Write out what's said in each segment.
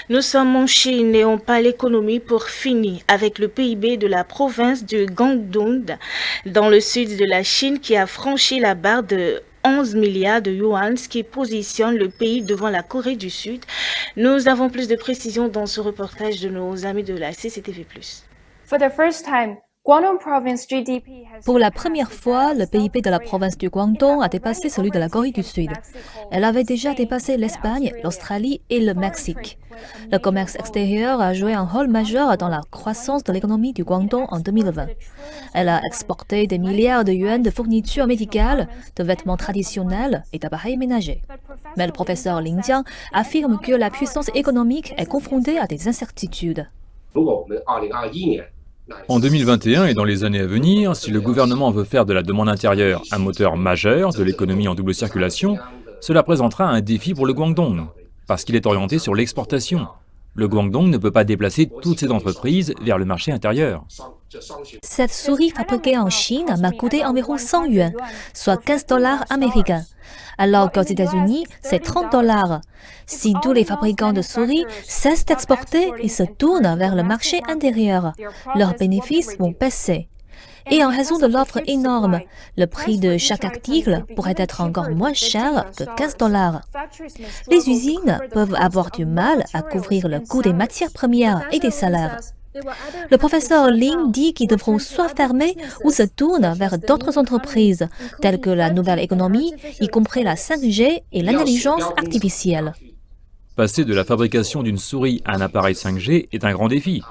Nous sommes en Chine et on parle économie pour finir avec le PIB de la province de Guangdong dans le sud de la Chine qui a franchi la barre de 11 milliards de yuan, ce qui positionne le pays devant la Corée du Sud. Nous avons plus de précisions dans ce reportage de nos amis de la CCTV+. For the first time, Guangdong Province GDP has Pour la première fois, le PIB de la province du Guangdong a dépassé celui de la Corée du Sud. Elle avait déjà dépassé l'Espagne, l'Australie et le Mexique. Le commerce extérieur a joué un rôle majeur dans la croissance de l'économie du Guangdong en 2020. Elle a exporté des milliards de yuans de fournitures médicales, de vêtements traditionnels et d'appareils ménagers. Mais le professeur Lin Jiang affirme que la puissance économique est confrontée à des incertitudes. En 2021 et dans les années à venir, si le gouvernement veut faire de la demande intérieure un moteur majeur de l'économie en double circulation, cela présentera un défi pour le Guangdong, parce qu'il est orienté sur l'exportation. Le Guangdong ne peut pas déplacer toutes ses entreprises vers le marché intérieur. Cette souris fabriquée en Chine m'a coûté environ 100 yuan, soit 15 dollars américains. Alors qu'aux États-Unis, c'est 30 dollars. Si tous les fabricants de souris cessent d'exporter et se tournent vers le marché intérieur, leurs bénéfices vont baisser. Et en raison de l'offre énorme, le prix de chaque article pourrait être encore moins cher que 15 dollars. Les usines peuvent avoir du mal à couvrir le coût des matières premières et des salaires. Le professeur Lin dit qu'ils devront soit fermer ou se tournent vers d'autres entreprises, telles que la nouvelle économie, y compris la 5G et l'intelligence artificielle. Passer de la fabrication d'une souris à un appareil 5G est un grand défi,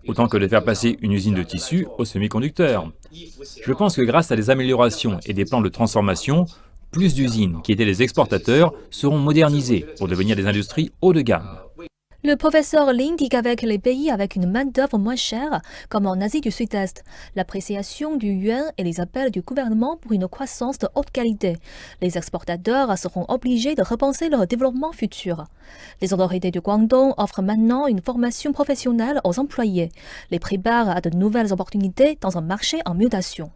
autant que de faire passer une usine de tissu aux semi-conducteurs. Je pense que grâce à des améliorations et des plans de transformation, plus d'usines qui étaient des exportateurs seront modernisées pour devenir des industries haut de gamme. Le professeur Lin dit qu'avec les pays avec une main-d'œuvre moins chère, comme en Asie du Sud-Est, l'appréciation du yuan et les appels du gouvernement pour une croissance de haute qualité, les exportateurs seront obligés de repenser leur développement futur. Les autorités du Guangdong offrent maintenant une formation professionnelle aux employés, les préparent à de nouvelles opportunités dans un marché en mutation.